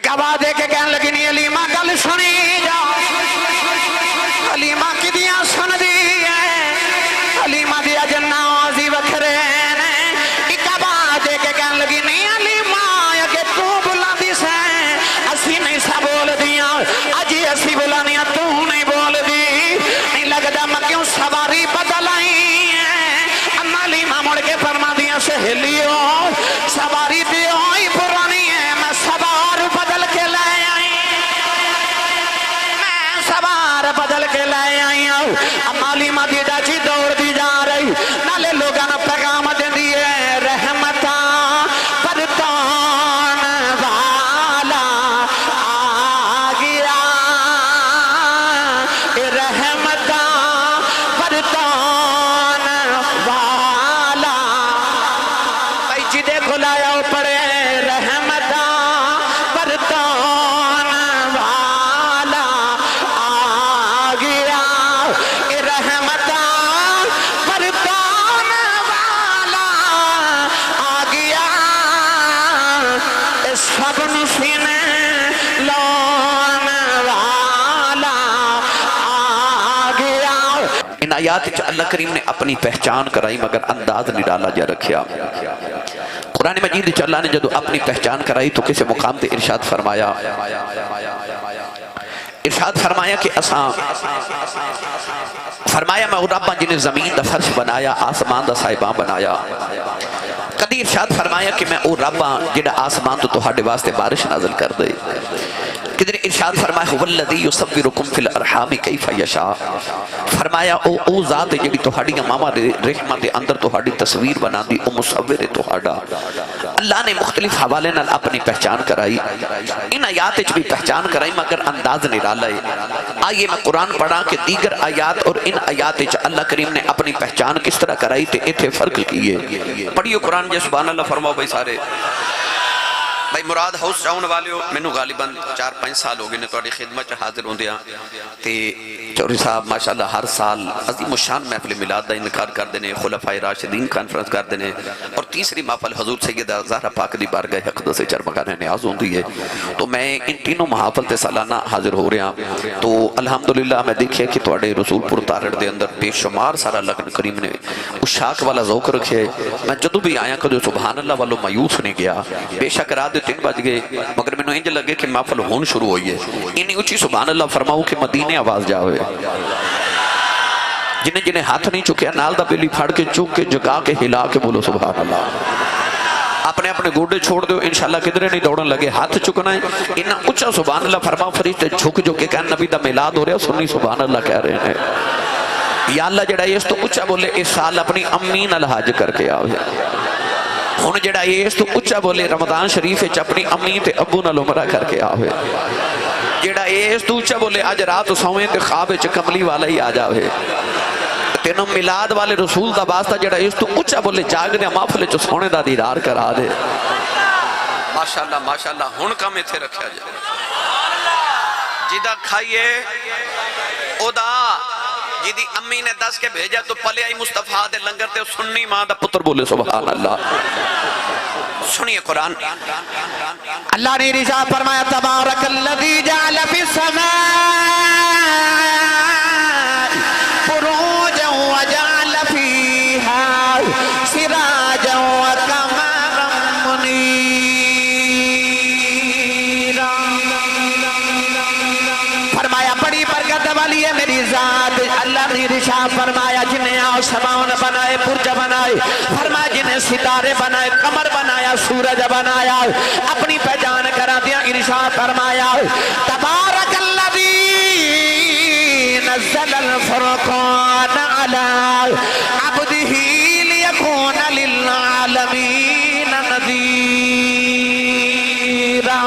گواہ دے کے کہنے لگی نہیں علیمہ گل سنی جا علیمہ کی دیاں سن دی ہے علیمہ دیا جنہ آزی وکھرے نے گواہ دے کے کہنے لگی نہیں علیمہ یا کہ تو بلا دی سے اسی نہیں سا بول دیاں اجی اسی بلا نہیں تو نہیں بول دی نہیں لگتا میں کیوں سواری بدل آئی ہے اما علیمہ مڑ کے فرما دیاں سہلیو سواری دیو ہی پرانی ہے میں سوار بدل کے لے آئی میں سوار بدل کے لے آئی ہوں اما علیمہ دی ڈاچی دوڑ دی جا رہی نالے لوگاں نے پیغام دے دیئے رحمتاں پرتان والا آ گیا رحمتاں پرتان والا بھائی جی دیکھو لایا پڑے رحمتاں پرتان والا آ گیا رحمتاں پرتان والا آ گیا سب نسینے لون والا آ گیا ان آیات اللہ کریم نے اپنی پہچان کرائی مگر انداز نہیں ڈالا جا رکھیا قرآن مجید اللہ نے جدو اپنی پہچان کرائی تو کسی مقام تے ارشاد فرمایا کہ اساں فرمایا میں رب جنہیں زمین دا فرش بنایا آسمان دا صاحبان بنایا کدی ارشاد فرمایا کہ میں او رب جنہیں آسمان تو تہاڈے واسطے بارش نازل کر دے کدھر ارشاد فرمایا هو الذی یصورکم فی الارحام کیف یشاء فرمایا او ذات جڑی تہاڈی ماما دے رحم دے اندر تہاڈی تصویر بنا دی او مصور تہاڈا اللہ نے مختلف حوالے نال اپنی پہچان کرائی ان آیات وچ بھی پہچان کرائی مگر انداز نرالا ہے آئیے میں قرآن پڑھا کہ دیگر آیات اور ان آیات وچ اللہ کریم نے اپنی پہچان کس طرح کرائی تے ایتھے فرق کیے پڑھیو قرآن جے سبحان اللہ فرماؤ بھائی سارے بھائی مراد ہاؤس ٹاؤن والے ہو میں غالباً 4-5 سال ہو گئے نے تہاڈی خدمت حاضر ہوندیاں تے چوہدری صاحب ماشاءاللہ ہر سال عظیم الشان محفل میلاد دا انعقاد کردے نے خلفائے راشدین کانفرنس کردے نے اور تیسری محفل حضور سیدہ زہرا پاک دی بارگاہ اقدس چرمگاہ نیاز ہوندی ہے تو میں ان تینوں محافل تے سالانہ حاضر ہو رہا تو الحمدللہ میں دیکھے کہ تہاڈے رسول پور تارڑ دے اندر بے شمار سارا اللہ کریم نے اس شاک والا ذوق رکھے میں جدو بھی آیا کدو سبحان اللہ والو مایوس نہیں گیا بے شک رات 3 بج گئے مگر میں انج لگے کہ محفل ہون شروع ہوئی ہے انہی اچھی سبحان اللہ فرماؤ کہ مدینے آواز جاوے جنہیں جنہیں ہاتھ نہیں چکے نال دا بیلی پھاڑ کے چک کے جگا کے ہلا کے بولو سبحان اللہ اپنے اپنے گوڑے چھوڑ دو انشاءاللہ کدھرے نہیں دوڑن لگے ہاتھ چکنا ہے انہا اچھا سبحان اللہ فرماؤ فرشتے جھک جو کہ کہن نبی دا میلاد ہو رہا ہے سنی سبحان اللہ کہہ رہے ہیں یا اللہ جڑا یہ اس تو اچھا بولے اس سال اپنی امین الحاج کر کے آوے ہون جڑا یہ اس تو اچھا بولے رمضان شریف اپنی امی تے ابو نال عمرہ کر کے آوے جڑا یہ اس تو اچھا بولے آج رات سوئیں تے خواب کملی والا ہی آ جاوے تینوں میلاد والے رسول دا واسطہ جڑا اس تو اچھا بولے جاگ دے محفل چ سونے دا دیدار کرا دے ماشاءاللہ ماشاءاللہ ہن کم ایتھے رکھیا جائے جدا کھائیے او دا جیدی امی نے 10 کے بھیجا تو پلے آئی مصطفیٰ دے لنگر تے سننی ماں دا پتر بولے سبحان اللہ سنیے قرآن اللہ نے رضا فرمایا تبارک الذی جعل فی السماء بروجا وجعل فیہا سراجا وقمرا منیرا فرمایا بڑی برکت والی ہے میری ذات اللہ نے ارشاد فرمایا جنہیں آسمان بنائے برج بنائے فرمایا جنہیں ستارے بنائے قمر بنایا سورج بنایا اپنی پہچان کرا دیا ارشاد فرمایا تبارک الذی نزل الفرقان علی عبدہ لیکون للعالمین نذیرا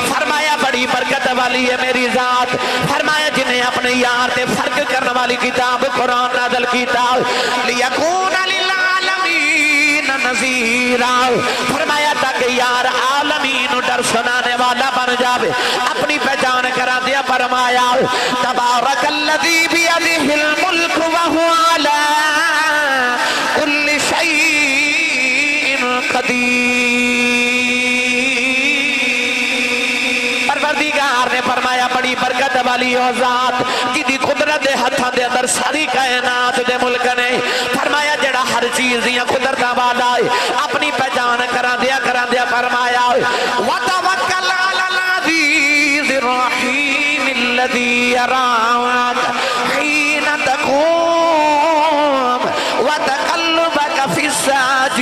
فرمایا بڑی برکت والی ہے میری ذات فرمایا جنہیں اپنے یار تے فرق کرنے والی کتاب قرآن نازل کتاب لیکون للعالمین نذیرا فرمایا تاکہ یار عالمین ڈر سنانے والا بن جاوے اپنی پہچان کرا دیا فرمایا تبارک الذی بیدہ الملک وہو علی کل شیء قدیر پروردگار نے فرمایا بڑی برکت والی او ذات جدی قدرت دے ہتھاں دے اندر ساری کائنات دے ملک نے فرمایا جڑا ہر چیز دیاں قدرتاں والا ہے اپنی پہچان کراندیا فرمایا وتوکل علی العزیز الرحیم الذی یراک حین تقوم وتقلبک فی الساجدین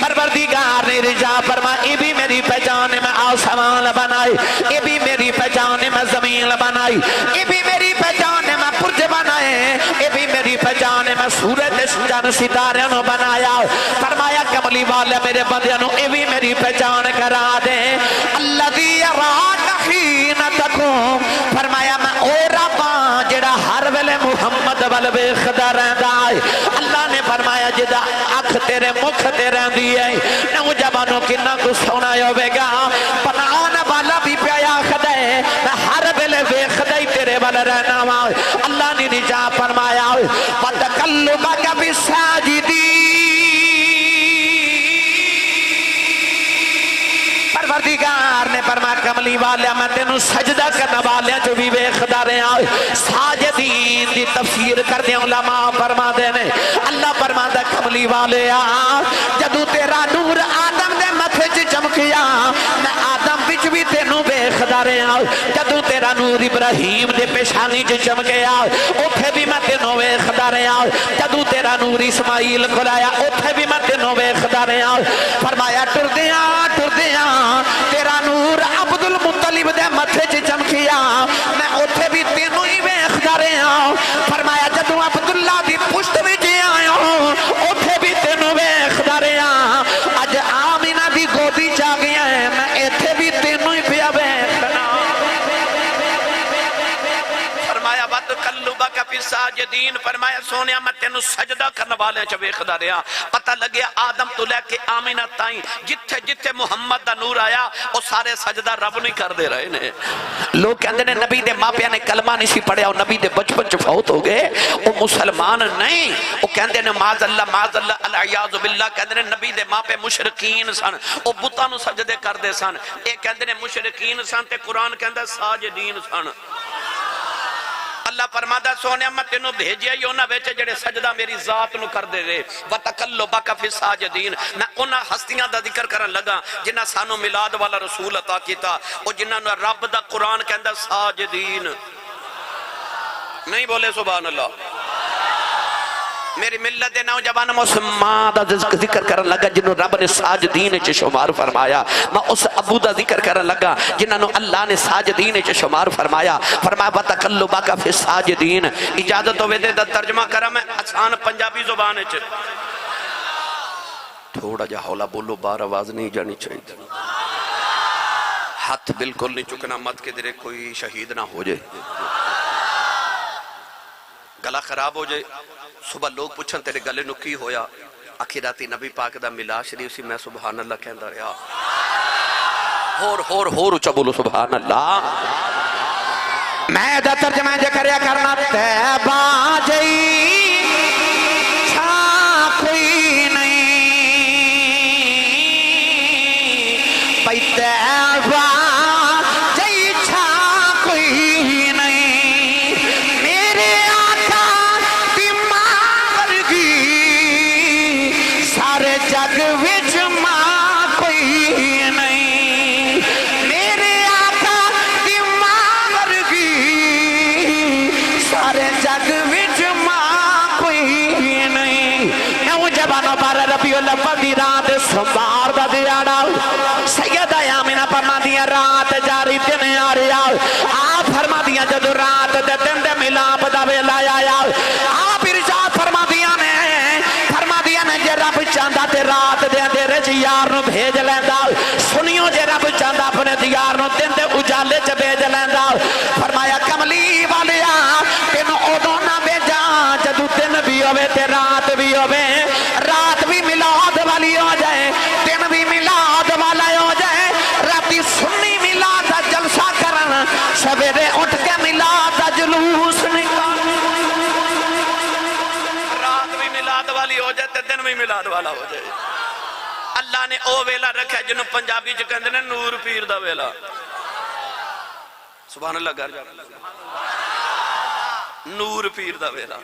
پروردگار نے رجا فرما یہ بھی میری پہچان میں آسمان بنائی یہ بھی میری پہچان میں زمین بنائی یہ بھی میری پہچان میں پرج بنائے یہ بھی میری پہچان میں سورج چند ستارے نو بنایا فرمایا کملی والے میرے بندے نو یہ بھی میری پہچان کرا دے الذی یراک حین تقوم فرمایا میں او رب جڑا ہر ویلے محمد ول ویکھدا رہندا ہے اللہ نے فرمایا جدا اکھ تیرے مکھ تے رہندی ہے نوجوانوں کنا کو سونا ہوے گا بناون والا بھی پیا آکھدا ہے میں ہر ویلے ویکھدا ہی تیرے ول رہنا وا اللہ نے نجا فرمایا وتقلبک فی پروردگار نے فرمایا کملی والے میں تینوں سجدہ کرنے والے جو بھی ویکھدا رہا ساجدین دی تفسیر کردے علماء فرما دے نے اللہ فرماتا کملی والے جدو تیرا نور آدم دے متھے چ چمکیا میں آدم وچ بھی تینوں ویکھدا رہا جدو تیرا نور ابراہیم دے پیشانی چ چمکیا اوتھے بھی میں تینوں ویکھدا رہا جدو تیرا نور اسماعیل کول آیا اوتھے بھی میں تینوں ویکھدا رہا فرمایا ٹردیاں تیرا نور عبد المطلب دے متھے چ چمکیا میں اوتھے بھی تینوں ہی ویکھدا رہا فرمایا جدوں عبداللہ دی پشت وچ آیا اوتھے بھی تینوں ویکھدا رہا اج آمینہ دی گودی چ آ گیا ہے میں ایتھے بھی تینوں ہی پیا ویکھنا فرمایا وتقلبک فی الساجدین فرمایا سونیا میں تینوں سجدہ کرنے والے چ ویکھدا رہا پتہ لگیا آدم تو لے کے آمینہ تائیں جتھے جتھے محمد دا نور آیا وہ سارے سجدہ رب نہیں کر دے رہے نے لوگ کہندے نے نبی دے ماں پیاں نے کلمہ نہیں سی پڑھیا اور نبی دے بچپن چ فوت ہو گئے وہ مسلمان نہیں وہ کہندے نے معاذ اللہ العیاذ باللہ کہندے نے نبی دے ماں پہ مشرکین سن وہ بتاں نو سجدے کر دے سن اے کہندے نے مشرکین سن تے قرآن کہندا ساجدین سن اللہ فرماتا سونے میں تینوں بھیجیا ہی انہاں وچ جڑے سجدہ میری ذات نو کر دے رہے وتقلبک فی الساجدین میں انہاں ہستیاں دا ذکر کرن لگا جنہاں سانو میلاد والا رسول عطا کیتا او جنہاں نو رب دا قرآن کہندا ساجدین نہیں بولے سبحان اللہ میری ملت دے نوجوان مسلمان دا ذکر کرن لگا جنہوں رب نے ساجدین چ شمار فرمایا میں اس ابو دا ذکر کرن لگا جنہوں اللہ نے ساجدین چ شمار فرمایا فرمایا وتقلبک فی الساجدین اجازت ہوے دے ترجمہ کرا میں آسان پنجابی زبان وچ تھوڑا جا ہولا بولو بار آواز نہیں جانی چاہیے ہاتھ بالکل نہیں چکنا مت کے درے کوئی شہید نہ ہو جائے گلا خراب ہو جائے صبح لوگ پوچھن تیرے گلے نو کی ہویا آخراتی نبی پاک دا ملا شریف سی میں سبحان اللہ کہندا رہا ہور اچھا بولو سبحان اللہ میں دا ترجمہ جے کریا کرنا تیبہ جئی چھا کوئی نہیں بھئی تیبہ سمار دا دیانا سیدہ آمینہ فرما دیا رات جاری دن آریا آپ فرما دیا جدو رات دے دن دے ملاب دا ویلا آیا آپ ارشاد فرما دیا نے جے رب چاندہ تے رات دے اندھیرے چ یار نو بھیج لیندا سنیو جے رب چاندہ اپنے دیار نو دن دے اجالے چ بھیج لیندا فرمایا کملی والیا تینو اودوں نہ بھیجا جدو دن بھی ہوے تے رات بھی ہوے رات بھی میلاد والی ہو جائے دن بھی میلاد والا ہو جائے راتی سنی میلاد دا جلسہ کرن سویرے اٹھ کے میلاد دا جلوس نکال رات بھی میلاد والی ہو جائے تے دن بھی میلاد والا ہو جائے اللہ نے او ویلا رکھا جنہوں پنجابی چ کہندے نے نور پیر دا ویلا سبحان اللہ گھر جا نور پیر دا ویلا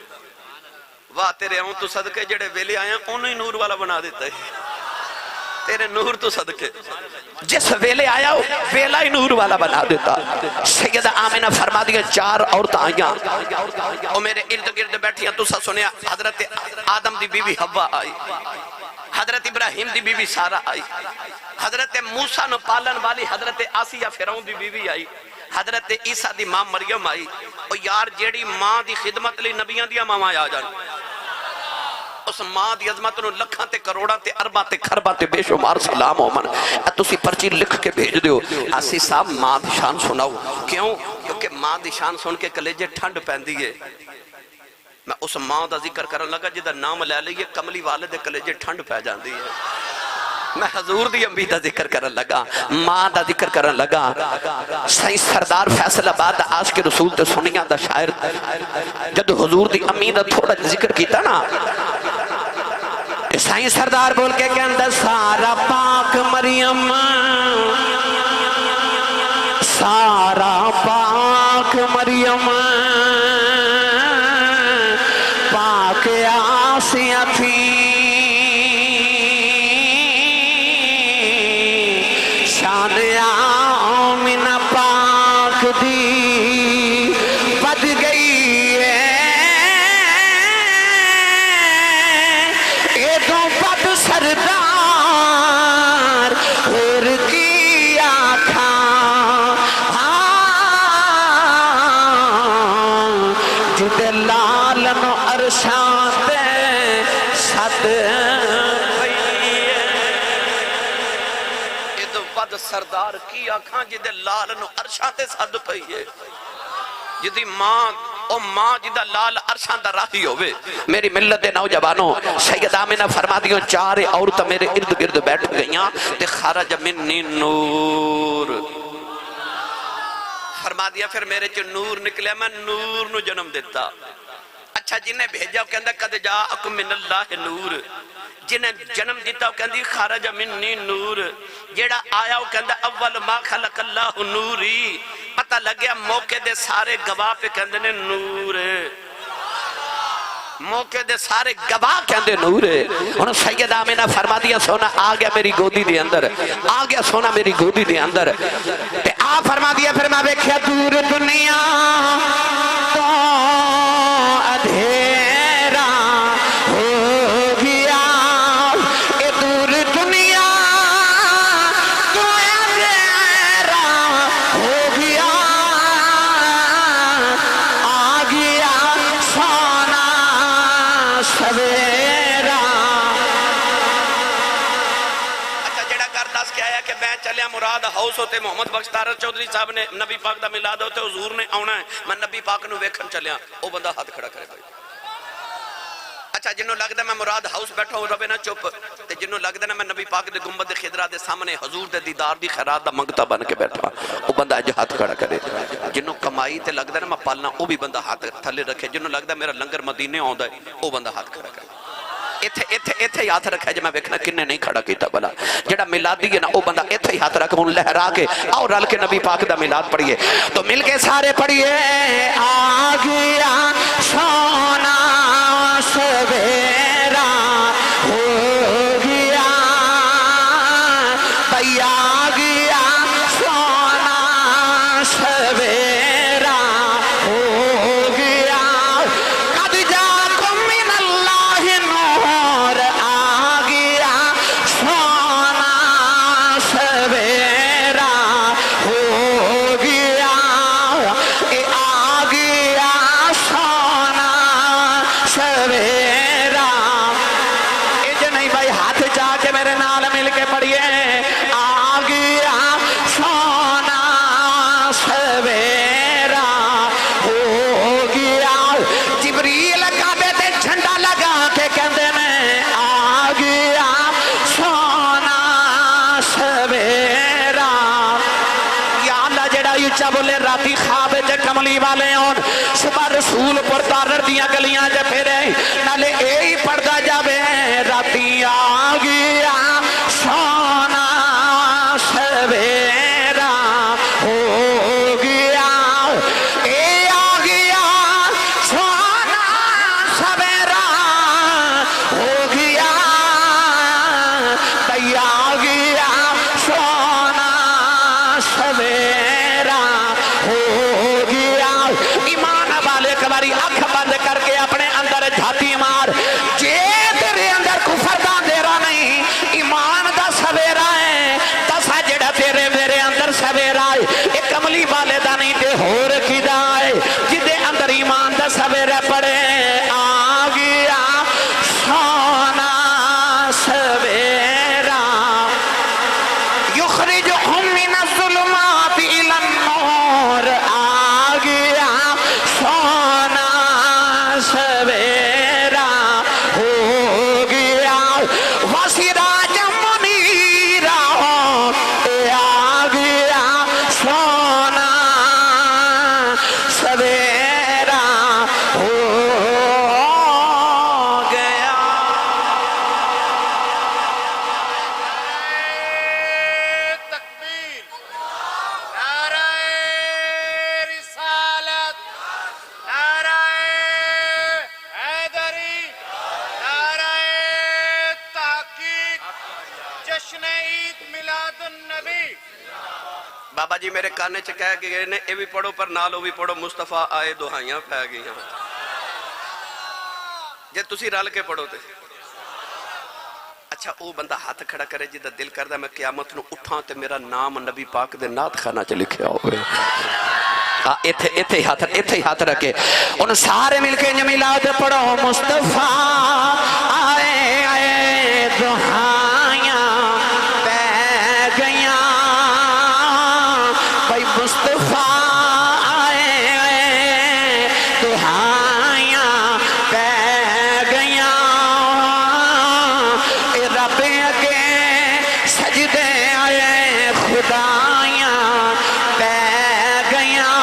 واہ تیرے ہوں تو صدقے جڑے ویلے آئے ہیں انہوں ہی نور والا بنا دیتا ہے تیرے نور تو صدقے جس ویلے آیا ویلا ہی نور والا بنا دیتا سیدہ آمینہ فرما دیا 4 عورتیں آئیاں اور میرے ارد گرد بیٹھی ہیں تو سا سنیا حضرت آدم دی بی بی حوا آئی حضرت ابراہیم دی بی بی سارہ آئی حضرت موسیٰ نو پالن والی حضرت آسیہ فرعون دی بی بی آئی حضرت عیسیٰ دی ماں مریم آئی اور یار جیڑی ماں دی خدمت لی نبیان دیا ماں آیا جان اس ماں دی عظمت نو لکھاں تے کروڑاں تے ارباں تے خرباں تے بے شمار سلام ہو من تسی پرچی لکھ کے بھیج دیو آسی صاحب ماں دی شان سناؤ کیوں کیونکہ ماں دی شان سن کے کلیجے ٹھنڈ پہندی ہے میں اس ماں دا ذکر کرن لگا جدہ نام لے لئیے کملی والد کلیجے ٹھنڈ پہ جاندی ہے میں حضور دی امی دا ذکر کرن لگا ماں دا ذکر کرن لگا سائیں سردار فیصل آباد عاشق رسول تے سنیاں دا شاعر جد حضور دی امی دا تھوڑا ذکر کیتا نا سائیں سردار بول کے کہندہ سارا پاک مریم سارا پاک مریم پاک آسیہ تھی شان آمینہ پاک دی بد گئی ہے اے تو بد سردار اور کی آکھا جد لالن عرشات ست سردار کی آنکھاں جدے لال نو عرشاں تے صد پئی ہے جدی ماں او ماں جدہ لال عرشاں دا راہی ہوئے میری ملت دے نوجوانوں سید آمینہ فرما دیوں 4 عورتیں میرے ارد گرد بیٹھ گئیاں تے خارج منی نور فرما دیا پھر میرے چ نور نکلیا میں نور نو جنم دیتا اچھا جنہیں بھیجا وہ کہندہ قد جاءکم من اللہ نور جنہیں جنم دیتا وہ کہندی خارج منی نور جیڑا آیا وہ کہندہ اول ما خلق اللہ نوری پتہ لگیا موقع دے سارے گواہ پہ کہندے نے نور موقع دے سارے گواہ کہندے نور ہے انہوں سید آمینہ فرما دیا سونا آگیا میری گودی دے اندر آگیا سونا میری گودی دے اندر آ فرما دیا پھر میں بیکھیا دور دنیا تو ادھیرا ہو گیا اے دور دنیا تو ادھیرا ہو گیا آ گیا سونا سویرا اچھا جڑا کر دس کے آیا کہ میں چلیا مراد ہاؤس ہوتے محمد بخش تارت چودھری صاحب نے نبی پاک دا میلاد ہوتے حضور نے آنا ہے میں نبی پاک نو ویکھن چلیا او بندہ ہاتھ کھڑا کرے بھائی اچھا جنہوں لگ دا میں مراد ہاؤس بیٹھا ہوں ربے نہ چپ تے جنہوں لگ دا میں نبی پاک دے گنبد خضرا دے سامنے حضور دے دیدار دی خیرات دا منگتا بن کے بیٹھا او بندہ اج ہاتھ کھڑا کرے جنہوں کمائی تے لگ دا میں پالنا او بھی بندہ ہاتھ تھلے رکھے جنہوں لگ دا میرا لنگر مدینے آندا ہے او بندہ ہاتھ کھڑا کرے ایتھے ہاتھ رکھا ہے جو میں ویکھنا کنے نہیں کھڑا کیتا بلا جڑا میلادی ہے نا او بندہ ایتھے ہی ہاتھ رکھ ہوں لہرا کے اور رل کے نبی پاک دا میلاد پڑھیے تو مل کے سارے پڑھیے آ گیا سونا سویرا ہو گیا بھئی آ گیا سونا سویرا ہو گیا قد جاءکم من اللہ نور آ گیا سونا سویرا ہو گیا اے آ گیا سونا سویرا اے جو نہیں بھائی ہاتھ چاہ کے میرے نال مل کے پڑھیے آ گیا سونا سویرا ہو گیا جبریل کعبے تے جھنڈا لگا کے کہندے نے آ گیا سونا سویرا یا اللہ جڑا اچھا بولے راتی خواب جے کملی والے ہون صبح رسول پر تارر دیاں گلیاں جے پھرے نالے اے ہی پڑھدا جاوے راتی آ گیا سونا يخرجهم من الظلمات إلى النور آ گیا سونا سویرا ہو گیا وسراج منیرا آ گیا سونا سویرا ہو گیا. تکبیر نعرہ رسالت نعرہ حیدری نعرہ تحقیق جشن عید میلاد النبی. بابا جی میرے کانے چ کہہ کے گئے نے اے بھی پڑھو پر نالو بھی پڑھو مصطفیٰ آئے دہائیاں پہ گئیاں جے تسی رل کے پڑھو تے. اچھا او بندہ ہاتھ کھڑا کرے جدہ دل کردہ میں قیامت نو اٹھاں تے میرا نام نبی پاک دے نات خانہ چ لکھیا ہوئے. ایتھے ہی ہاتھ رکھے ان سارے مل کے میلاد پڑھو مصطفیٰ آئے آئے دہائیاں پہ گیاں بھائی مصطفیٰ آئے آئے دہائیاں پہ گیاں اے رب اگے سجدے آئے خدایاں پہ گیاں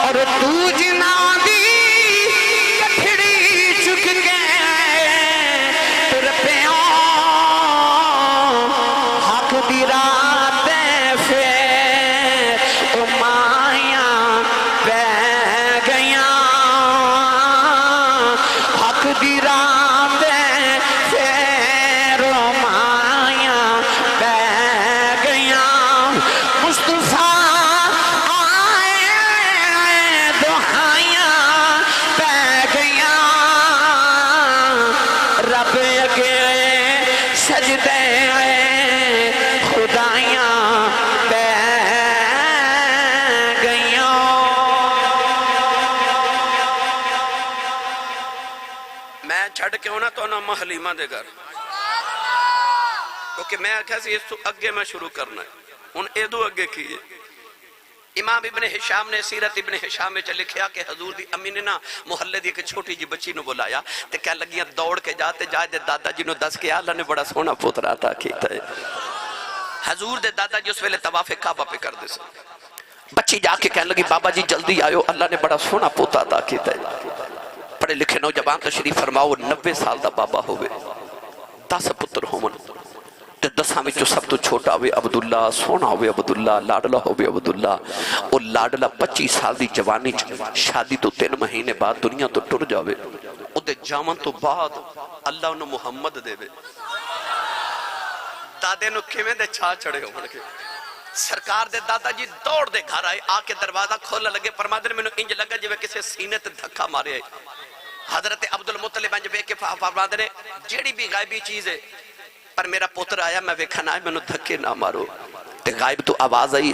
اور تو جنا دی کٹھڑی چک کے تر پیوں حق دی رات پھر امایاں پہ گیاں حق دی رات پھر امایاں پہ گیاں مصطفیٰ رب اگے سجدے خدایاں پہ گیاں. میں چھڑ کے ہونا تو نہ حلیمہ دے گھر کیونکہ میں آکھا سی اس تو اگے میں شروع کرنا ہے ان ایدو اگے کیے. امام ابن حشام نے سیرت ابن حشام میں لکھیا کہ حضور دی امی نے نا محلے دی ایک چھوٹی جی بچی نو بلایا تے کہہ لگیاں دوڑ کے جاتے جائے دے دادا جی نو دس کے اللہ نے بڑا سونا پوترا عطا کیتا ہے. حضور دے دادا جی اس ویلے طواف کعبہ پہ کر دے سے بچی جا کے کہنے لگی بابا جی جلدی آئیو اللہ نے بڑا سونا پوتا عطا کیتا ہے. پڑھے لکھے نوجوان تشریف فرماؤ 90 سال دا بابا ہوئے 10 پتر ہومن تے 10 میں جو سب تو چھوٹا ہوئے عبداللہ سونا ہوئے عبداللہ لاڈلہ ہوئے عبداللہ اور لاڈلہ 25 سال دی جوانی شادی تو 3 مہینے بعد دنیا تو ٹر جاوے او دے جامن تو بعد اللہ انہوں محمد دے وے. دادے نو کھویں دے چھا چڑے ہو کے سرکار دے دادا جی دوڑ دے گھر آئے آ کے دروازہ کھولا لگے فرمادے میں انج لگا جو کسے سینے تے دھکا مارے آئے. حضرت عبدالمطلب انج بے کے فرمادے نے جیڑی بھی غائبی چیز ہے پر میرا پتر آیا میں ویکھنا ہے میں نو دھکے نہ مارو. تے غائب تو آواز آئی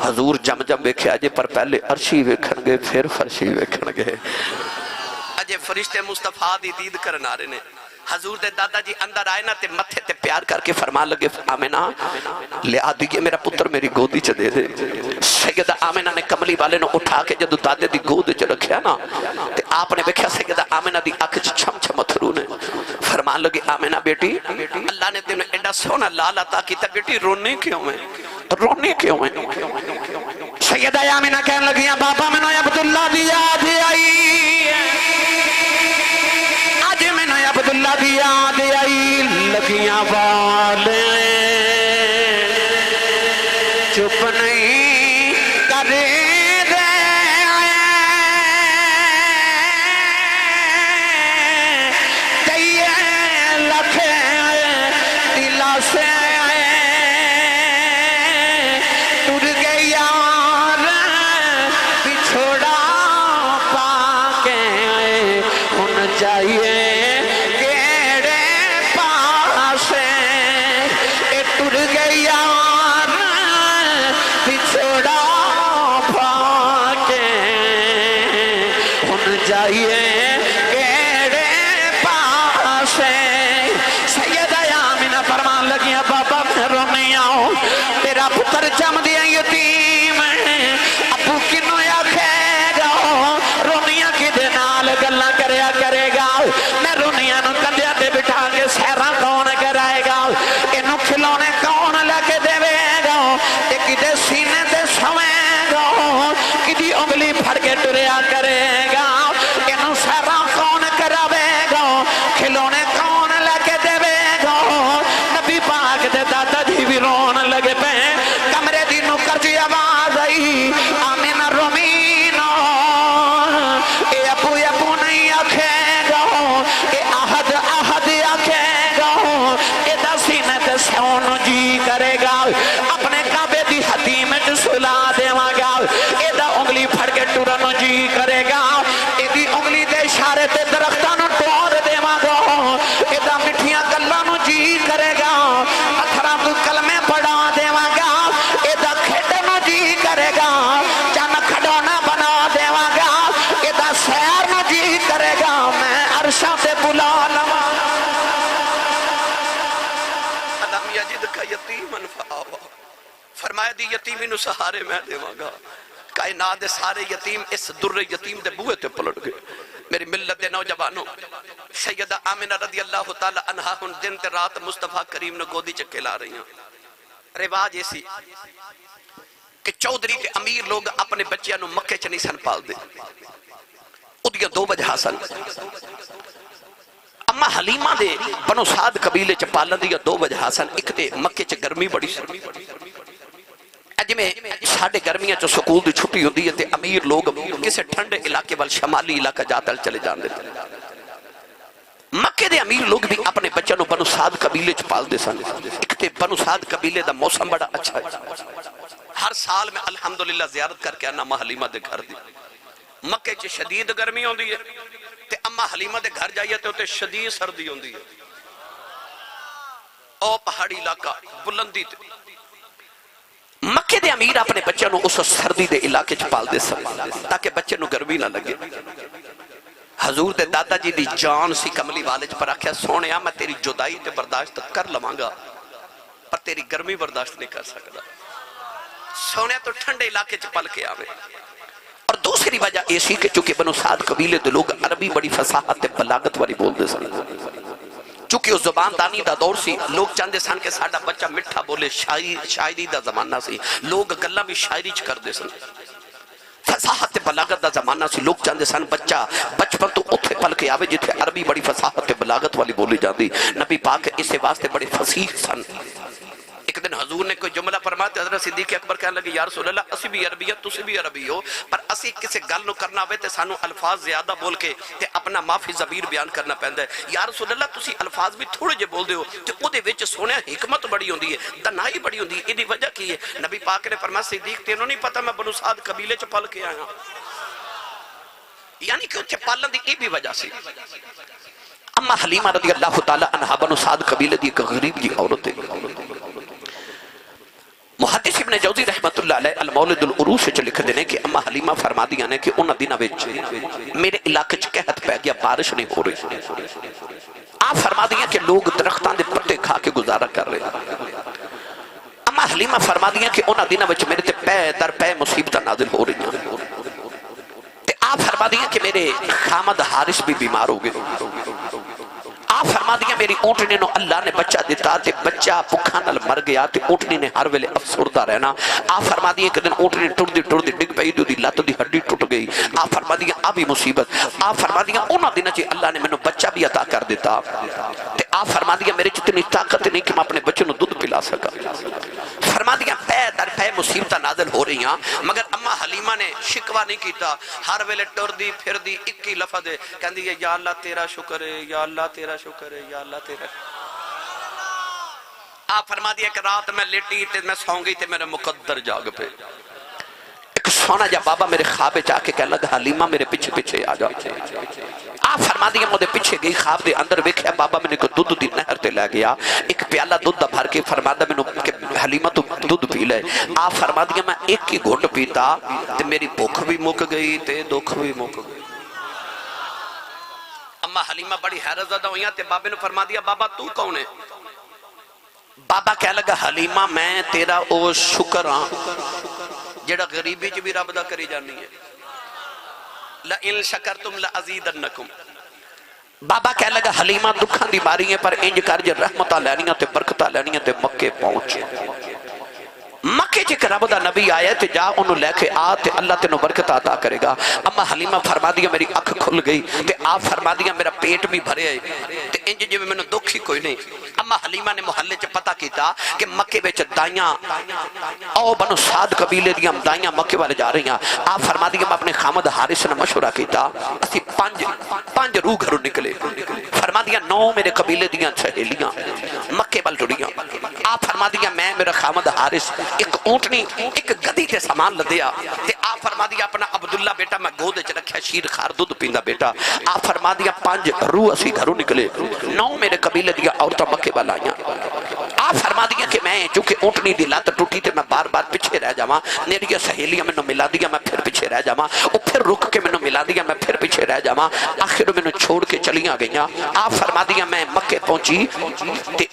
حضور جم ویکھے آجے پر پہلے عرشی ویکھن گے پھر فرشی ویکھن گے. اجے فرشتے مصطفیٰ دی دید کرنا رہے نے. حضور دے دادا جی اندر آئے نا تے متھے تے پیار کر کے فرمان لگے آمینہ لے آدھیے میرا پتر میری گودی چ دے دے. سیدہ آمینہ نے کملی والے نو اٹھا کے جدو دادے دی گود چ رکھیا نا تے آپ نے دیکھا سیدہ آمینہ دی اکھ چھم چھم اتھرو نے. فرمان لگے آمینہ بیٹی اللہ نے تینوں ایڈا سونا لال عطا کیتا بیٹی رونے کیوں ہیں رونے کیوں ہیں. سیدہ آمینہ کہنے لگیاں بابا میں نے عبداللہ دی یاد آئی آج میں نے عبداللہ دی یاد آئی لگیاں والے چپ نہیں کرے تیرا پتر جم دیا یتیم ابو کنو آکھے گا رونیاں کی دے نال گلاں کریا کرے گا میں رونیاں نو کندھیاں تے بٹھا کے سیراں کون کرائے گا اینو کھلونے کون لے کے دے گا تے کدے سینے تے سویں گا کدی انگلی پھڑ کے ٹریا کرے گا اینو سیراں کون کراوے گا کھلونے کون لے کے دے گا نبی پاک دے دادا جی بھی رون لگے پہ کمرے دی نکر جی آواز آئی آمین رومینو اے ابو نہیں آکھے گا اے احد آکھے گا اے دا سینے تے سون جی کرے گا اپنے کعبے دی حتیم سلا دیواں گا اے دا انگلی پھڑ کے ٹرن جی کرے گا اے دی انگلی دے اشارے تے درختاں نو توڑ دیواں گا اے دا مٹھیاں گلاں نو جی کرے گا پتھراں تو کلمے پڑھا دیواں گا اے دا کھیڈن نو جی کرے گا چن کھڈونا بنا دیواں گا اے دا سیر نو جی کرے گا میں عرشاں تے بلا لواں الم یجد کا یتیمن فآوا فرمایا دی یتیمی نو سہارے میں دیواں گا کائنات دے سارے یتیم اس در یتیم دے بوئے تے پلٹ گئے میری ملت دے نوجوانوں سیدہ آمنہ رضی اللہ تعالی عنہ ہن دن تے رات مصطفیٰ کریم نے گودی چکے لا رہی ہیں رواج ایسی کہ چودھری تے امیر لوگ اپنے بچیاں نو مکے چ نہیں سن پال دے اودیاں دو وجہ سن اما حلیمہ دے بنو سعد قبیلے چ پالن دی دو وجہ سن ایک تے مکے چ گرمی بڑی سی اج میں ساڑھے گرمیاں چ سکول دی چھٹی ہوندی ہے تے امیر لوگ کسے ٹھنڈے علاقے وال شمالی علاقہ جاتل چلے جان دے مکے دے امیر لوگ بھی اپنے بچوں بنو سعد قبیلے چ پال دے سن ایک تے بنو سعد قبیلے دا موسم بڑا اچھا ہے ہر سال میں الحمدللہ زیارت کر کے آنا اما حلیمہ دے گھر دی مکے چ شدید گرمی ہوندی ہے تے اما حلیمہ دے گھر جائیے تے اوتے شدید سردی ہوندی ہے او پہاڑی علاقہ بلندی تے مکے دے امیر اپنے بچوں نو اس سردی دے علاقے چ پال دے سن تاکہ بچے نو گرمی نہ لگے حضور دے دادا جی دی جان سی کملی والے پر آکھیا سونیا میں تیری جدائی تے برداشت کر لواں گا پر تیری گرمی برداشت نہیں کر سکتا سونیا تو ٹھنڈے علاقے چ پل کے آوے اور دوسری وجہ ایسی کہ چونکہ بنو سعد قبیلے دے لوگ عربی بڑی فصاحت تے بلاغت والی بول دے سن چونکہ اس زبان دانی دا دور سی لوگ چاندے سن کہ ساڑا بچہ مٹھا بولے شاعری دا زمانہ سی لوگ گلہ بھی شاعری چ کر دے سن فصاحت بلاغت دا زمانہ سی لوگ چاندے سن بچہ بچپن تو اتھے پل کے آوے جتھے عربی بڑی فصاحت بلاغت والی بولی جاندی نبی پاک اسے واسطے بڑے فصیح سن ایک دن حضور نے کوئی جملہ فرماتے حضرت صدیق اکبر کہنے لگے یا رسول اللہ اسی بھی عربیت تسی بھی عربی ہو پر اسی کسے گل نو کرنا ہوئے تے سانو الفاظ زیادہ بول کے تے اپنا معافی ضمیر بیان کرنا پہندا ہے یا رسول اللہ تسی الفاظ بھی تھوڑے جے بول دے ہو تے او دے وچ سونیا حکمت بڑی ہوندی ہے دنائی بڑی ہوندی ہے ایدی وجہ کی ہے نبی پاک نے فرمایا صدیق تینوں نہیں پتہ میں بنو سعد قبیلے چ پل کے آیا یعنی کہ اوتھے پالن دی اے بھی وجہ سی اما حلیمہ رضی اللہ تعالی عنہا بنو سعد قبیلے دی ایک غریب جی عورت ہے محدث ابن جوزی رحمت اللہ علیہ المولد العروس سے لکھ دینے کہ اما حلیمہ فرما دیا نے کہ انہاں دنوں وچ میرے علاقے چ قحط پہ گیا بارش نہیں ہو رہی آپ فرما دیا کہ لوگ درختاں دے پتے کھا کے گزارا کر رہے اما حلیمہ فرما دیا کہ انہاں دنوں وچ میرے تے پے در پے مصیبتاں نازل ہو رہی ہیں تے آپ فرما دیا کہ میرے خامد حارث بھی بیمار ہو گئے آپ فرما دیا میری اونٹنی نو اللہ نے بچہ دیتا تے بچہ بکھا نال مر گیا تے اونٹنی نے ہر ویلے افسردہ رہنا آپ فرما دیا کہ دن اونٹنی ٹر دی ڈگ پئی دی لت دی ہڈی ٹوٹ گئی آپ فرما دیا ابھی مصیبت آپ فرما دیا انہاں دنوں چ اللہ نے مینوں بچہ بھی عطا کر دیتا تے آپ فرما دیا میرے اتنی طاقت نہیں کہ میں اپنے بچے نو دودھ پلا سکا فرما دیا پے در پے مصیبتاں نازل ہو رہی ہیں مگر اما حلیمہ نے شکوہ نہیں کیتا ہر ویلے ٹر دی پھر دی ایک ہی لفظ ہے کہندی ہے یا اللہ تیرا شکر ہے یا اللہ تیرا شکر ہے یا اللہ تیرا آپ فرما دیا کہ رات میں لیٹی تے میں سوں گئی تے میرے مقدر جاگ پہ ایک سونا جا بابا میرے خواب چاہ کے کہہ لگا حلیمہ میرے پیچھے پیچھے آ جا آپ فرما دیا مودے پیچھے گئی خواب دے اندر ویکھیا بابا میں نے کو دودھ دی نہر تے لے گیا ایک پیالہ دودھ دا بھر کے فرما دا میں نے حلیمہ تو دودھ پی لے آپ فرما دیا میں ایک ہی گھٹ پیتا تے میری بھوک بھی مک گئی تے دکھ بھی مک گئی اما حلیمہ بڑی حیرت زدہ ہوئیاں تے بابے نے فرما دیا بابا تو کون ہے بابا کہہ لگا حلیمہ میں تیرا او شکر ہاں جڑا غریبی چ بھی رب دا کری جانی ہے لئن شکرتم لازیدنکم بابا کہہ لگا حلیمہ دکھاں دی باری ہے پر انج کر جے رحمتاں لینیاں تے برکتاں لینیاں تے مکے پہنچ مکے چک رب دا نبی آیا تے جا انہوں لے کے آ تے اللہ تینوں برکت عطا کرے گا اما حلیمہ فرما دیا میری اکھ کھل گئی تے آپ فرما دیا میرا پیٹ بھی بھرے آئے تے انج جو میں نے دکھ ہی کوئی نہیں اما حلیمہ نے محلے چ پتہ کیتا کہ مکے وچ دائیاں او بنو سعد قبیلے دیاں دائیاں مکے والے جا رہی ہیں آپ فرما دیا میں اپنے خامد حارث نے مشورہ کیتا اسی پانچ روح گھروں نکلے فرما دیا 9 میرے قبیلے دیاں سہیلیاں مکے وال ٹڑیاں آپ فرما دیا میں میرا خامد حارث ایک اونٹنی ایک گدی تے سامان لدیا تے آپ فرما دیا اپنا عبداللہ بیٹا میں گودے چ رکھیا شیر خار دودھ پیندا بیٹا آپ فرما دیا 5 روح اسی گھروں نکلے 9 میرے قبیلے دیا عورتاں مکے وال آئیاں آپ فرما دیا کہ میں چونکہ اونٹنی دی لت ٹوٹی تے میں بار بار پیچھے رہ جاواں میری سہیلیاں مینوں ملا دیا میں پھر پیچھے رہ جاواں او پھر رک کے مینوں ملا دیا میں پھر پیچھے رہ جاواں آخر مینوں چھوڑ کے چلیاں گئیاں آپ فرما دیا میں مکے پہنچی تے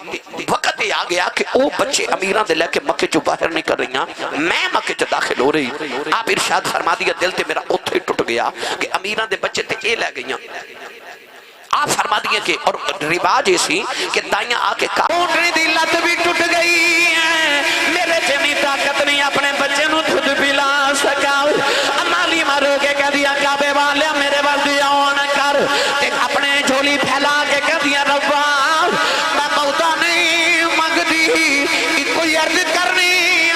وقت یہ آ گیا کہ او بچے امیراں دے لے کے مکے چوں باہر نہیں کر رہی ہیں میں مکے چ داخل ہو رہی آپ ارشاد فرما دیا دل تے میرا اوتھے ٹوٹ گیا کہ امیراں دے بچے تے اے لے گئیاں آپ فرما دیا کہ اور رواج ایسی کہ دائیاں آ کے اونٹنی دی لت بھی ٹوٹ گئی ہے میرے جنی طاقت نہیں اپنے بچے نو دودھ پلا سکا امالی مارو کے کہہ دیا کعبے والے میرے وال دیا نہ کر تے اپنے جھولی پھیلا کے کہہ دیا ربا میں بہتا نہیں منگدی کوئی عرض کرنی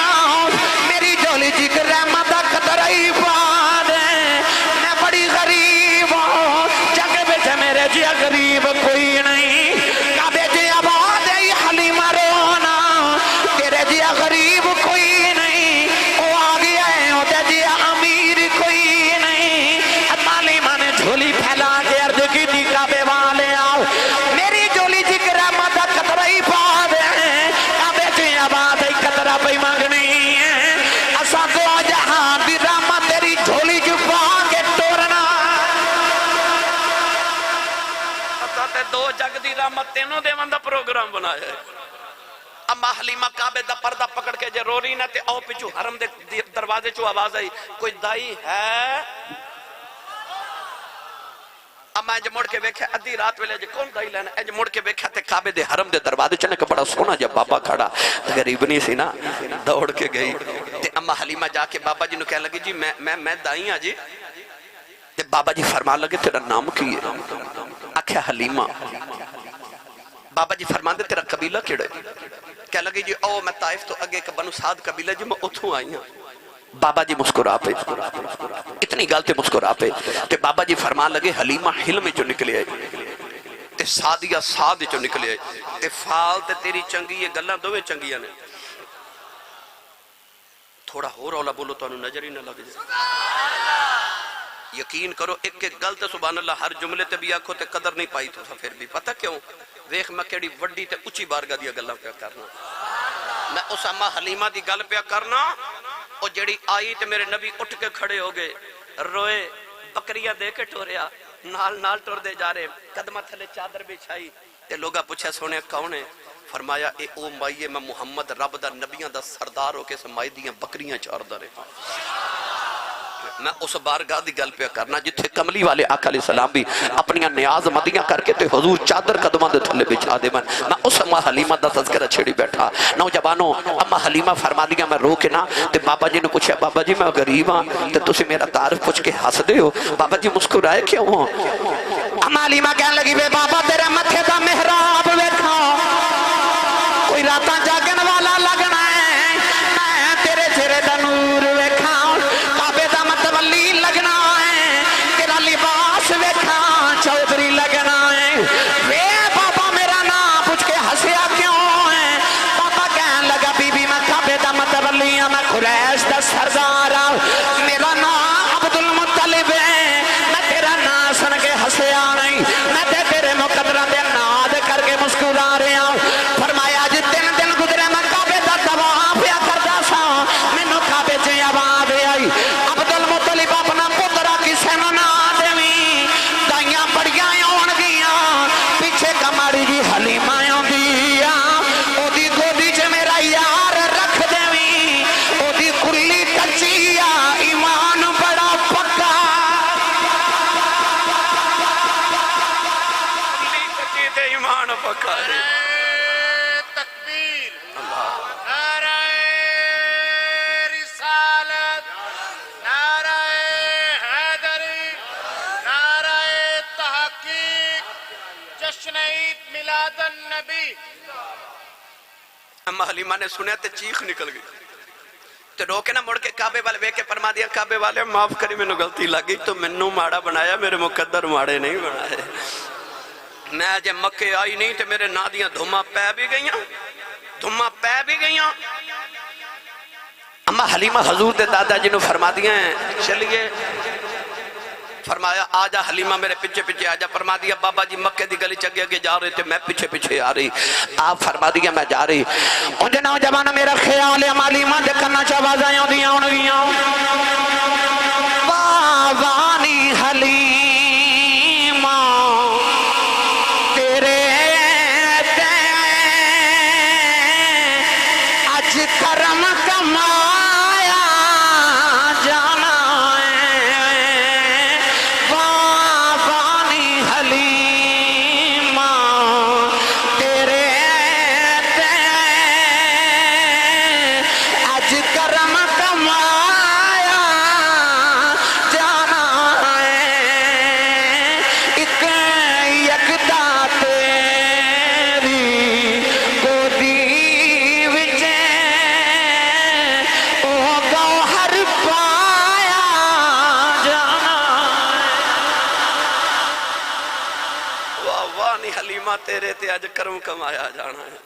میری جھولی جگر رحمت دا قطرہ ہی پا دے میں بڑی غریب ہوں جگ بچ میرے جی غریب کوئی نہیں کعبے جی آباد ہے حلیمہ رونا تیرے جی غریب کوئی نہیں وہ آ گیا ہے وہ جی امیر کوئی نہیں حلیمہ نے جھولی پھیلا کے عرض کی تھی کعبے والے آؤ میری جھولی جی رحمت دا قطرہ ہی پا دے کعبے جی آباد ہے قطرہ پہ مانگنی ہے اسا تو جہاں دی رحمت تیری جھولی جو پا کے ٹورنا تے 2 جگ دی رحمت تینوں دیوان دا پروگرام بنایا ہے اما حلیمہ کعبے دا پردہ پکڑ کے جے رو رہی نہ تے او پچھو حرم دے دروازے چو آواز آئی کوئی دائی ہے اما اج مڑ کے ویکھیا ادھی رات ویلے جے کون دائی لینا اج مڑ کے ویکھیا تے کعبے دے حرم دے دروازے چنے کہ بڑا سونا جب بابا کھڑا غریب نہیں سی نا دوڑ کے گئی تے اما حلیمہ جا کے بابا جی نو کہنے لگی جی میں دائی ہاں جی تے بابا جی فرمان لگے تیرا نام کی ہے آکھیا حلیمہ بابا جی فرمان دے تیرا قبیلہ کیڑے کہہ لگے جی او میں طائف تو اگے کہ بنو سعد قبیلہ جی میں اتھوں آئی ہوں بابا جی مسکرا پہ اتنی گالتے مسکرا پہ تے بابا جی فرمان لگے حلیمہ حلم جو نکلے آئی تے سادیہ ساد جو نکلے آئی تے فال تے تیری چنگی یہ گلہ دوے چنگیاں نے تھوڑا ہو رولا بولو تو انہوں نظر ہی نہ لگ جائے یقین کرو ایک گل تے سبحان اللہ ہر جملے تے بھی آکھو تے قدر نہیں پائی تو پھر بھی پتہ کیوں ویکھ میں کیڑی وڈی تے اونچی بارگاہ دی گلاں پیا کرنا میں اس اما حلیمہ دی گل پیا کرنا او جڑی آئی تے میرے نبی اٹھ کے کھڑے ہو گئے روئے بکریاں دے کے ٹوریا نال ٹور دے جا رہے قدمہ تھلے چادر بچھائی تے لوگا پوچھا سونے کون ہے فرمایا اے او مائیے میں محمد رب دا نبیاں دا سردار ہو کے سمائی دیاں بکریاں چار دا رہے میں اس بارگاہ دی گل پہ کرنا جتھے کملی والے آقا علیہ السلام بھی اپنیاں نیاز مدیاں کر کے تے حضور چادر قدمہ دے تھلے بچھا دے میں اس اما حلیمہ دا تذکرہ چھڑی بیٹھا نوجوانوں اما حلیمہ فرما دیا میں رو کے نا تے بابا جی نے پوچھا بابا جی میں غریب ہاں تے تسی میرا تعارف پوچھ کے ہنس دے ہو بابا جی مسکرائے کیوں ہو اما حلیمہ کہنے لگی بے بابا تیرے متھے دا محراب ویکھا کوئی راتاں جاگن والا لگنا ہے میں تیرے چہرے دا نور ویکھا کعبے دا متولی لگنا ہے تیرا لباس ویکھا چودھری لگنا ہے وے بابا میرا نام پوچھ کے ہنسیا کیوں ہے بابا کہنے لگا بی بی میں کعبے دا متولی ہوں میں قریش دا سردار ہوں میرا نام عبد المطلب ہے میں تیرا نام سن کے ہنسیا نہیں میں تیرے مقدرہ دے ناد کر کے مسکرا رہا ہوں فرمایا جی 3 دن اما حلیمہ نے سنیا تے چیخ نکل گئی تے روکے نہ مڑ کے کعبے والے وے کے فرما دیا کعبے والے معاف کری میں نے غلطی لگی تو منو ماڑا بنایا میرے مقدر ماڑے نہیں بنائے میں جے مکے آئی نہیں تے میرے نادیاں دھما پہ بھی گئیاں اما حلیمہ حضور دے دادا جنہوں فرما دیا ہیں چلیے فرمایا آجا حلیمہ میرے پیچھے پیچھے آجا فرما دیا بابا جی مکے دی گلی چگے آگے جا رہے تھے میں پیچھے پیچھے آ رہی آپ فرما دیا میں جا رہی انجھے نوجوان میرا خیال ہے حلیمہ دے کرنا چاوازائیں دیاں انگیاں باوانی حلیمہ تیرے تے اج کرم کمایا جانا ہے باوانی حلیمہ تیرے تے اج کرم کمایا جانا ہے ایک یکتا تیری گودی وچے او گوہر پایا جانا واہ واہ نہیں حلیمہ تیرے تے آج کرم کمایا جانا ہے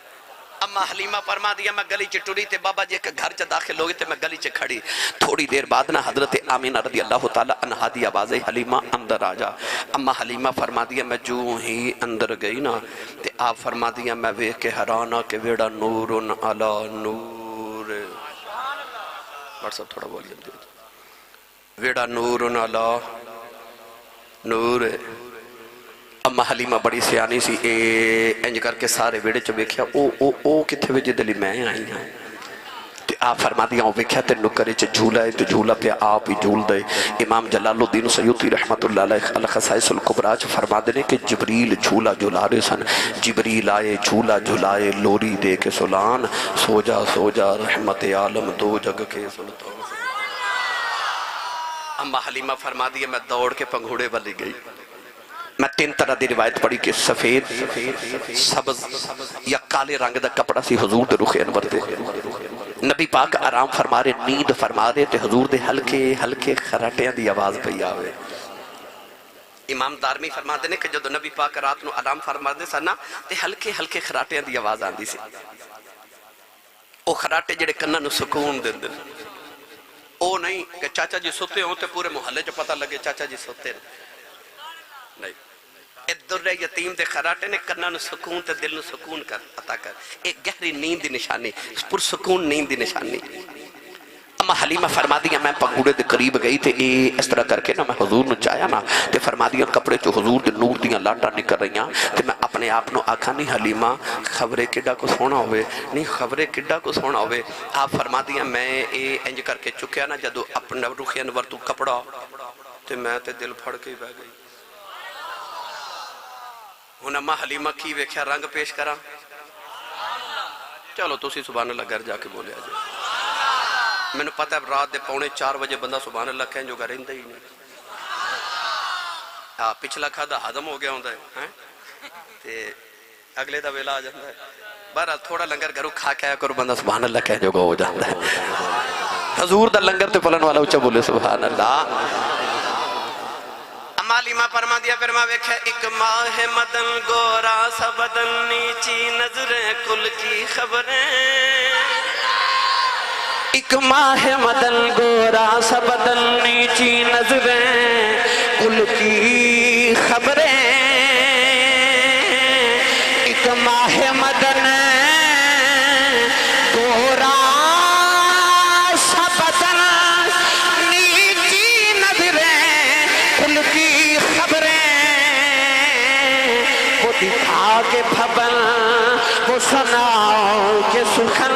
اما حلیمہ فرما دیا میں گلی چ ٹری تے بابا جی کے گھر چ داخل ہوگی تے میں گلی چ کھڑی تھوڑی دیر بعد نہ حضرت آمینہ رضی اللہ تعالیٰ عنہا دی آواز حلیمہ اندر آ جا اما حلیمہ فرما دیا میں جو ہی اندر گئی نا تے آپ فرما دیا میں ویکھ کے حیرانہ کہ ویڑا نور علی نور واٹس اپ تھوڑا بولیے ویڑا نور علی نور اما حلیمہ بڑی سیانی سی انج کر کے سارے ویڑے چ ویکھیا او کتھے وچ دلی میں آئی ہاں تے آپ فرما دیا او ویکھیا تے نکرے چ جھولا ہے تے جھولا پہ آپ ہی جھول دے امام جلال الدین سیوطی رحمت اللہ علیہ الخصائص الکبریٰ چ فرما دے کہ جبریل جھولا جھولا رہے سن جبریل آئے جھولا جھولائے لوری دے کے سلان سو جا رحمت عالم دو جگ کے سلطان اما حلیمہ فرما دیا میں دوڑ کے پنگھوڑے والی گئی میں 3 طرح دی روایت پڑھی کہ سفید سبز یا کالے رنگ دا کپڑا سی حضور دے رخ انور دے نبی پاک آرام فرما رہے نیند فرما رہے تے حضور دے ہلکے خراٹیاں دی آواز پئی آوے امام دارمی فرما دے نے کہ جدو نبی پاک رات نو آرام فرما دے سنا تے ہلکے خراٹیاں دی آواز آندی سی او خراٹے جڑے کناں نو سکون دے دن او نہیں کہ چاچا جی سوتے ہوں تے پورے محلے جو پتہ لگے چاچا جی سوتے نہیں در یتیم دے خراٹے نے کناں نو سکون تے دل نو سکون کر عطا کر ایک گہری نیند دی نشانی پرسکون نیند دی نشانی اما حلیمہ فرما دیا میں پنگوڑے دے قریب گئی تے اس طرح کر کے نا میں حضور نو چاہیا نا تے فرما دیا کپڑے چو حضور دے نور دیاں لاٹا نکر رہیاں تے میں اپنے آپ نو آکھا نہیں حلیمہ خبرے کڈا کو سونا ہوئے نہیں خبرے کڈا کو سونا ہوئے آپ فرما دیا میں انج کر کے چکیا نا جدو اپنا رخ انور تو کپڑا تے میں تے دل پھڑ کے بہ گئی ہن اما حلیمہ کی ویکھیا رنگ پیش کرا چلو تسی سبحان اللہ گھر جا کے بولے آجے میں نے پتہ ہے رات دے 3:45 بجے بندہ سبحان اللہ کہیں جو گھر رہندا ہی نہیں پچھلا کھادا ہضم ہو گیا ہوندا ہے تے اگلے دا ویلا آ جاندا ہے بہرحال تھوڑا لنگر گھروں کھا کے آیا کرو بندہ سبحان اللہ کہیں جو ہو جاندا ہے حضور دا لنگر تے پلن والا اونچا بولے سبحان اللہ حلیمہ فرما دیا پھر میں ویکھے ایک ماہ مدن گورا سا بدن نیچی نظریں کل کی خبریں ایک ماہ مدن گورا سا بدن نیچی نظریں کل کی خبریں ایک ماہ مدن گورا سا بدن نیچی نظریں کل کی دکھا کے پھبن وہ سناؤ کے سخن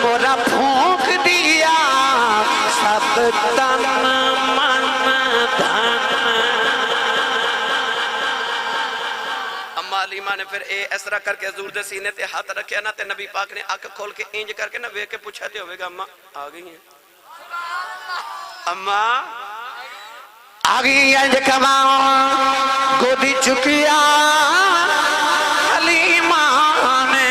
مورا پھونک دیا سب تن من دھن اما حلیمہ نے پھر اس طرح کر کے حضور دے سینے تے ہاتھ رکھیا نا تے نبی پاک نے آنکھ کھول کے انج کر کے نا ویکھ کے پوچھا تے ہوئے گا اما آ گئی ہیں اما آگی انج کماؤں گودی چکیا حلیمہ نے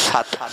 7